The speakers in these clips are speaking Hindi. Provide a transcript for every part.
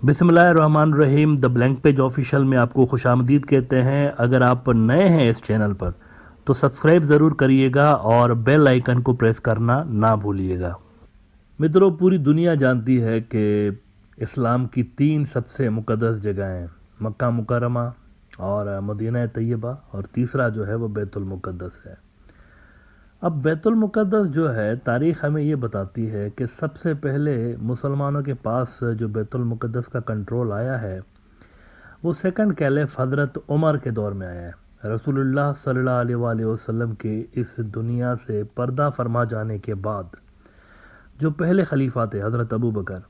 बिस्मिल्लाहिर्रहमानिर्रहीम द ब्लैंक पेज ऑफिशियल में आपको खुशामदीद कहते हैं। अगर आप नए हैं इस चैनल पर तो सब्सक्राइब ज़रूर करिएगा और बेल आइकन को प्रेस करना ना भूलिएगा। मित्रों, पूरी दुनिया जानती है कि इस्लाम की 3 सबसे मुक़द्दस जगहें हैं, मक्का मुकर्रमा और मदीना तैयबा, और तीसरा जो है वो बैतुल मुक़द्दस है। अब बैतुल मुक़द्दस जो है, तारीख़ हमें ये बताती है कि सबसे पहले मुसलमानों के पास जो बैतुल मुक़द्दस का कंट्रोल आया है वो सेकंड कैलिफ हज़रत उमर के दौर में आया है। रसूलुल्लाह सल्लल्लाहु अलैहि वसल्लम के इस दुनिया से पर्दा फरमा जाने के बाद जो पहले खलीफा थे हज़रत अबू बकर,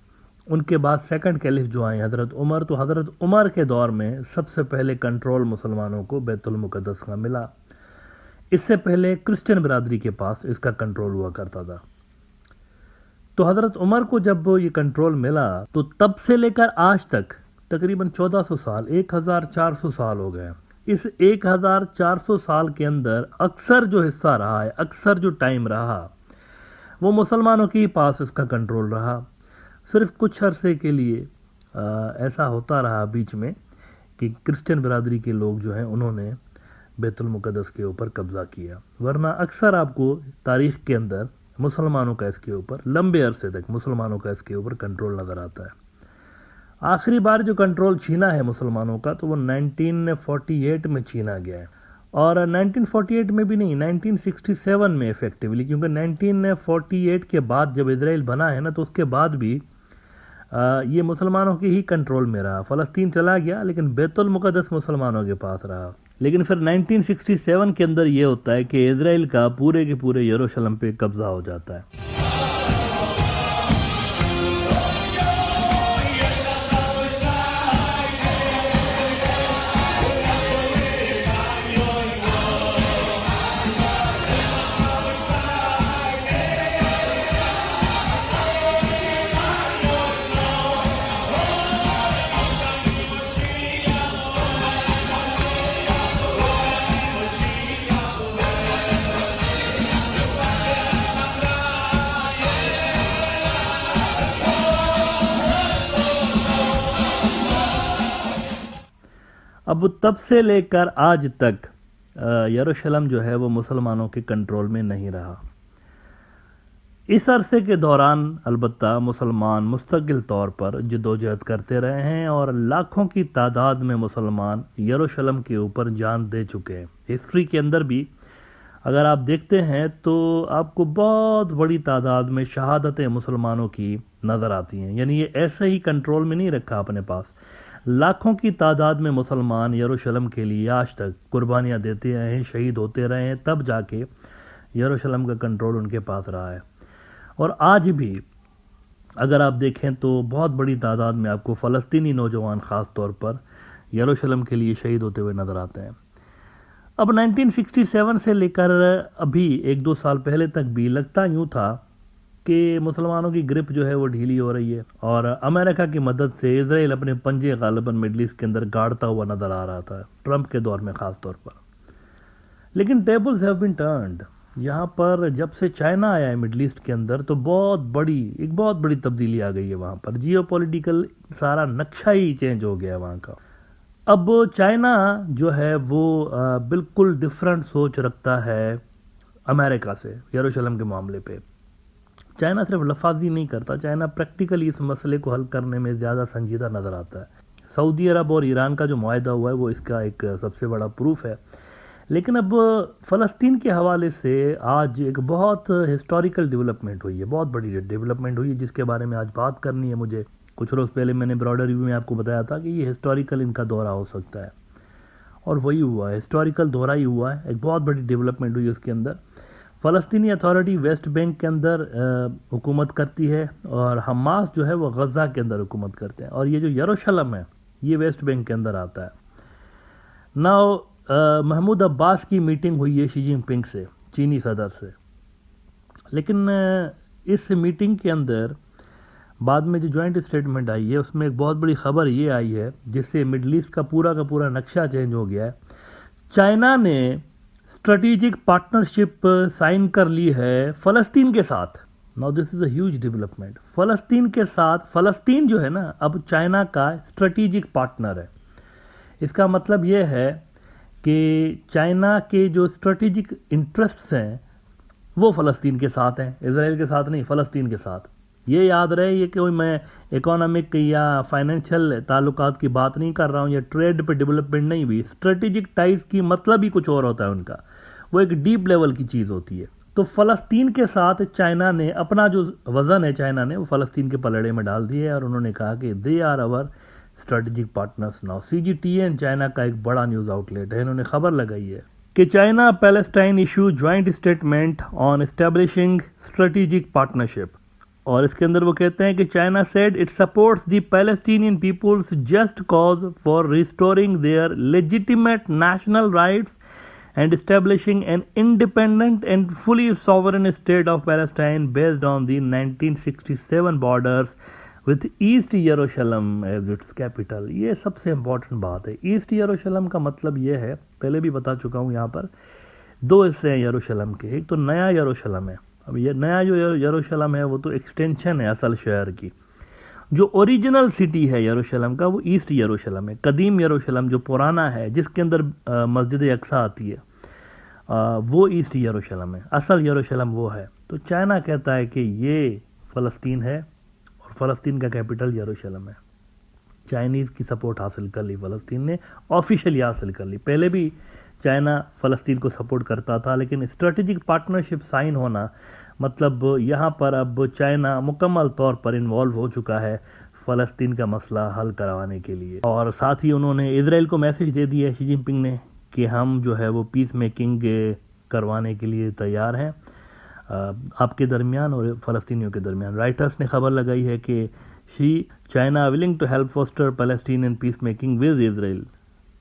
उनके बाद सेकंड कैलिफ जो आए हज़रत उमर, तो हज़रत उमर के दौर में सबसे पहले कंट्रोल मुसलमानों को बैतुल मुक़द्दस का मिला। इससे पहले क्रिश्चियन बिरादरी के पास इसका कंट्रोल हुआ करता था। तो हज़रत उमर को जब ये कंट्रोल मिला तो तब से लेकर आज तक तकरीबन 1400 साल, 1400 साल हो गए। इस 1400 साल के अंदर अक्सर जो हिस्सा रहा है, अक्सर जो टाइम रहा, वो मुसलमानों के ही पास इसका कंट्रोल रहा। सिर्फ कुछ अरसे के लिए ऐसा होता रहा बीच में कि क्रिश्चियन बिरादरी के लोग जो हैं उन्होंने बैतुल मुक़द्दस के ऊपर कब्ज़ा किया, वरना अक्सर आपको तारीख़ के अंदर मुसलमानों का इसके ऊपर लंबे अरसे तक मुसलमानों का इसके ऊपर कंट्रोल नज़र आता है। आखिरी बार जो कंट्रोल छीना है मुसलमानों का तो वो 1948 में छीना गया है, और 1948 में भी नहीं, 1967 में इफेक्टिवली, क्योंकि 1948 के बाद जब इजराइल बना है ना, तो उसके बाद भी ये मुसलमानों के ही कंट्रोल में रहा। फ़लस्तीन चला गया लेकिन बैतुल मुक़द्दस मुसलमानों के पास रहा। लेकिन फिर 1967 के अंदर ये होता है कि इजराइल का पूरे के पूरे यरूशलेम पे कब्जा हो जाता है। अब तब से लेकर आज तक यरूशलेम जो है वो मुसलमानों के कंट्रोल में नहीं रहा। इस अरसे के दौरान अलबत्ता मुसलमान मुस्तकिल तौर पर जद्दोजहद करते रहे हैं और लाखों की तादाद में मुसलमान यरूशलेम के ऊपर जान दे चुके हैं। हिस्ट्री के अंदर भी अगर आप देखते हैं तो आपको बहुत बड़ी तादाद में शहादतें मुसलमानों की नज़र आती हैं। यानी ये ऐसे ही कंट्रोल में नहीं रखा अपने पास, लाखों की तादाद में मुसलमान यरूशलेम के लिए आज तक कुर्बानियाँ देते रहे हैं, शहीद होते रहे हैं, तब जाके यरूशलेम का कंट्रोल उनके पास रहा है। और आज भी अगर आप देखें तो बहुत बड़ी तादाद में आपको फ़लस्तीनी नौजवान ख़ास तौर पर यरूशलेम के लिए शहीद होते हुए नज़र आते हैं। अब 1967 से लेकर अभी 1-2 साल पहले तक भी लगता यूँ था कि मुसलमानों की ग्रिप जो है वो ढीली हो रही है, और अमेरिका की मदद से इजराइल अपने पंजे गालिबन मिडल ईस्ट के अंदर गाड़ता हुआ नज़र आ रहा था, ट्रंप के दौर में ख़ास तौर पर। लेकिन टेबल्स हैव बीन टर्न्ड। यहाँ पर जब से चाइना आया है मिडल ईस्ट के अंदर तो एक बहुत बड़ी तब्दीली आ गई है। वहाँ पर जियोपॉलिटिकल सारा नक्शा ही चेंज हो गया वहाँ का। अब चाइना जो है वो बिल्कुल डिफरेंट सोच रखता है अमेरिका से यरूशलेम के मामले पे। चाइना सिर्फ लफाजी नहीं करता, चाइना प्रैक्टिकली इस मसले को हल करने में ज़्यादा संजीदा नज़र आता है। सऊदी अरब और ईरान का जो मुआहदा हुआ है वो इसका एक सबसे बड़ा प्रूफ है। लेकिन अब फ़लस्तीन के हवाले से आज एक बहुत हिस्टोरिकल डेवलपमेंट हुई है, बहुत बड़ी डेवलपमेंट हुई है, जिसके बारे में आज बात करनी है मुझे। कुछ रोज़ पहले मैंने ब्रॉडर रिव्यू में आपको बताया था कि ये हिस्टोरिकल इनका दौरा हो सकता है, और वही हुआ है, हिस्टोरिकल दौरा ही हुआ है। एक बहुत बड़ी डेवलपमेंट हुई उसके अंदर। फ़लस्तीनी अथॉरिटी वेस्ट बैंक के अंदर हुकूमत करती है, और हमास जो है वो गज़ा के अंदर हुकूमत करते हैं, और ये जो यरूशलेम है ये वेस्ट बैंक के अंदर आता है। नाउ महमूद अब्बास की मीटिंग हुई है शी जिनपिंग से, चीनी सदर से, लेकिन इस मीटिंग के अंदर बाद में जो जॉइंट स्टेटमेंट आई है उसमें एक बहुत बड़ी खबर ये आई है जिससे मिडल ईस्ट का पूरा नक्शा चेंज हो गया है। चाइना ने स्ट्रेटेजिक पार्टनरशिप साइन कर ली है फ़लस्तीन के साथ। Now this is a huge development. फ़लस्तीन के साथ, फ़लस्तीन जो है ना अब चाइना का स्ट्रेटेजिक पार्टनर है। इसका मतलब ये है कि चाइना के जो स्ट्रेटेजिक इंटरेस्ट्स हैं वो फ़लस्तीन के साथ हैं, इसराइल के साथ नहीं, फ़लस्तीन के साथ। ये याद रहे, ये कोई मैं इकोनॉमिक या फाइनेंशियल ताल्लुकात की बात नहीं कर रहा हूँ या ट्रेड पे डेवलपमेंट नहीं हुई। स्ट्रेटेजिक टाइज की मतलब ही कुछ और होता है उनका, वो एक डीप लेवल की चीज़ होती है। तो फ़लस्तीन के साथ चाइना ने अपना जो वज़न है, चाइना ने वो फ़लस्तीन के पलड़े में डाल दिया है और उन्होंने कहा कि they are our strategic partners now. CGTN China का एक बड़ा न्यूज़ आउटलेट है, इन्होंने खबर लगाई है कि China Palestine issue joint statement on establishing strategic partnership. और इसके अंदर वो कहते हैं कि China said it supports the Palestinian people's just cause for restoring their legitimate national rights and establishing an independent and fully sovereign state of Palestine based on the 1967 borders with East Jerusalem as its capital। ये सबसे इम्पॉर्टेंट बात है। ईस्ट यरूशलेम का मतलब ये है, पहले भी बता चुका हूँ, यहाँ पर दो हिस्से हैं यरूशलेम के। एक तो नया यरूशलेम है। अब ये नया जो यरूशलेम है वो तो एक्सटेंशन है असल शहर की। जो ओरिजिनल सिटी है यरूशलेम का वो ईस्ट यरूशलेम है। कदीम यरूशलेम जो पुराना है, जिसके अंदर मस्जिद अक्सा आती है, वो ईस्ट यरूशलेम है। असल यरूशलेम वो है। तो चाइना कहता है कि ये फ़लस्तीन है और फ़लस्तीन का कैपिटल यरूशलेम है। चाइनीज़ की सपोर्ट हासिल कर ली फ़लस्तीन ने, ऑफिशियली हासिल कर ली। पहले भी चाइना फ़लस्तीन को सपोर्ट करता था, लेकिन स्ट्रेटेजिक पार्टनरशिप साइन होना मतलब यहाँ पर अब चाइना मुकम्मल तौर पर इन्वॉल्व हो चुका है फ़लस्तीन का मसला हल करवाने के लिए। और साथ ही उन्होंने इजराइल को मैसेज दे दिया है शी जिनपिंग ने कि हम जो है वो पीस मेकिंग करवाने के लिए तैयार हैं आपके दरमियान और फ़लस्तीनियों के दरमियान। राइटर्स ने खबर लगाई है कि China willing to help foster Palestinian peace making with Israel.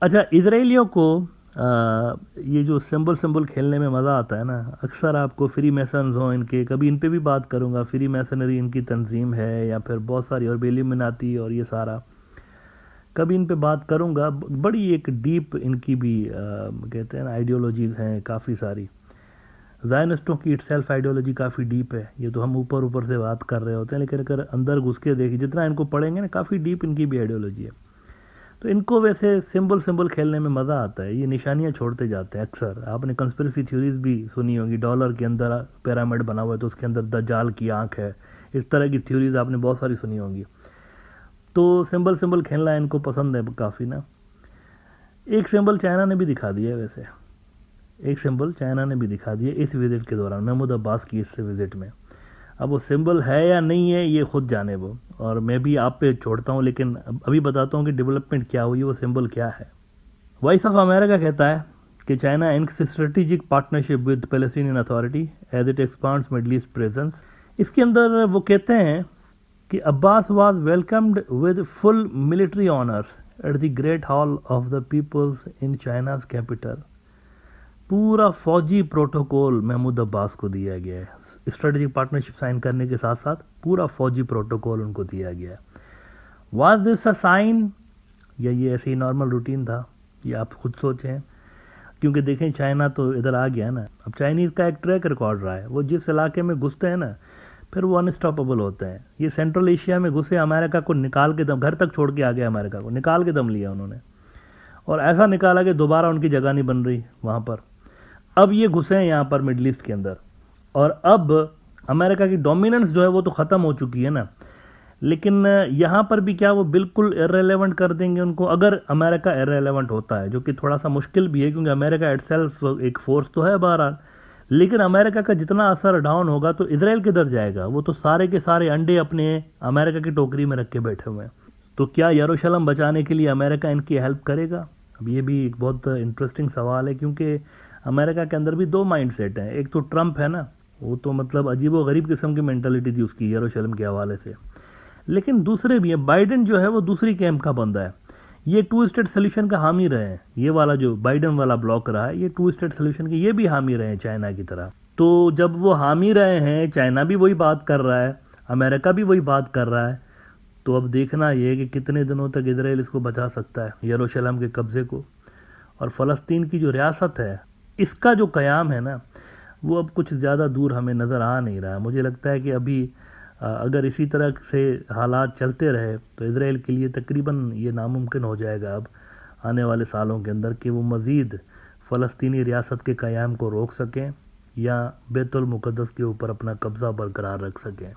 अच्छा, इजराइलियों को ये जो सिंबल खेलने में मज़ा आता है ना, अक्सर आपको फ्री मैसन्स हों इनके, कभी इन पे भी बात करूँगा, फ्री मैसनरी इनकी तंजीम है या फिर बहुत सारी और इल्यूमिनाती और ये सारा, कभी इन पे बात करूँगा। बड़ी एक डीप इनकी भी कहते हैं ना आइडियोलॉजीज़ हैं काफ़ी सारी। ज़ायनिस्टों की इटसेल्फ आइडियोलॉजी काफ़ी डीप है। ये तो हम ऊपर से बात कर रहे होते हैं, लेकिन अगर अंदर घुस के देखिए, जितना इनको पढ़ेंगे ना, काफ़ी डीप इनकी भी आइडियोलॉजी है। तो इनको वैसे सिंबल खेलने में मज़ा आता है। ये निशानियाँ छोड़ते जाते हैं। अक्सर आपने कंस्पिरेसी थ्योरीज भी सुनी होगी, डॉलर के अंदर पिरामिड बना हुआ है तो उसके अंदर दज्जाल की आंख है, इस तरह की थ्योरीज आपने बहुत सारी सुनी होंगी। तो सिंबल खेलना इनको पसंद है काफ़ी ना। एक सिंबल चाइना ने भी दिखा दिया है, वैसे एक सिंबल चाइना ने भी दिखा दिया इस विज़िट के दौरान, महमूद अब्बास की इस विज़िट में। अब वो सिंबल है या नहीं है ये खुद जाने वो, और मैं भी आप पे छोड़ता हूँ, लेकिन अभी बताता हूँ कि डेवलपमेंट क्या हुई, वो सिंबल क्या है। वॉइस ऑफ अमेरिका कहता है कि China inks strategic partnership with Palestinian authority as it expands Middle East presence. इसके अंदर वो कहते हैं कि Abbas was welcomed with full military honours at the Great Hall of the People's in China's capital. पूरा फौजी प्रोटोकॉल महमूद अब्बास को दिया गया है। स्ट्रेटेजिक पार्टनरशिप साइन करने के साथ साथ पूरा फौजी प्रोटोकॉल उनको दिया गया है। वाज दिस अ साइन या ये ऐसे ही नॉर्मल रूटीन था, ये आप खुद सोचें। क्योंकि देखें चाइना तो इधर आ गया ना, अब चाइनीज़ का एक ट्रैक रिकॉर्ड रहा है, वो जिस इलाके में घुसते हैं ना फिर वो अनस्टॉपेबल होते हैं। ये सेंट्रल एशिया में घुसे, अमेरिका को निकाल के दम, घर तक छोड़ के आ गए, अमेरिका को निकाल के दम लिया उन्होंने, और ऐसा निकाला कि दोबारा उनकी जगह नहीं बन रही वहाँ पर। अब ये घुसे हैं यहाँ पर मिडल ईस्ट के अंदर, और अब अमेरिका की डोमिनेंस जो है वो तो ख़त्म हो चुकी है ना, लेकिन यहाँ पर भी क्या वो बिल्कुल इररेलेवेंट कर देंगे उनको? अगर अमेरिका इररेलेवेंट होता है, जो कि थोड़ा सा मुश्किल भी है क्योंकि अमेरिका इटसेल्फ एक फोर्स तो है बहरहाल, लेकिन अमेरिका का जितना असर डाउन होगा तो इजराइल किधर जाएगा? वो तो सारे के सारे अंडे अपने अमेरिका की टोकरी में रख के बैठे हुए हैं। तो क्या यरूशलेम बचाने के लिए अमेरिका इनकी हेल्प करेगा? अब ये भी एक बहुत इंटरेस्टिंग सवाल है, क्योंकि अमेरिका के अंदर भी दो माइंड सेट हैं। एक तो ट्रंप है ना, वो तो मतलब अजीब व गरीब किस्म की मेंटालिटी थी उसकी यरूशलेम के हवाले से, लेकिन दूसरे भी हैं। बाइडेन जो है वो दूसरी कैंप का बंदा है, ये टू स्टेट सोल्यूशन का हामी रहे हैं। ये वाला जो बाइडेन वाला ब्लॉक रहा है, ये टू स्टेट सोल्यूशन के ये भी हामी रहे हैं चाइना की तरह। तो जब वो हामी रहे हैं, चाइना भी वही बात कर रहा है, अमेरिका भी वही बात कर रहा है, तो अब देखना ये कि कितने दिनों तक इजराइल इसको बचा सकता है, यरूशलेम के कब्जे को। और फ़लस्तीन की जो रियासत है, इसका जो क़याम है ना, वो अब कुछ ज़्यादा दूर हमें नज़र आ नहीं रहा है। मुझे लगता है कि अभी अगर इसी तरह से हालात चलते रहे तो इज़राइल के लिए तकरीबन ये नामुमकिन हो जाएगा अब आने वाले सालों के अंदर कि वो मज़ीद फ़लस्तीनी रियासत के क़याम को रोक सकें या बैतुल मुक़द्दस के ऊपर अपना कब्ज़ा बरकरार रख सकें।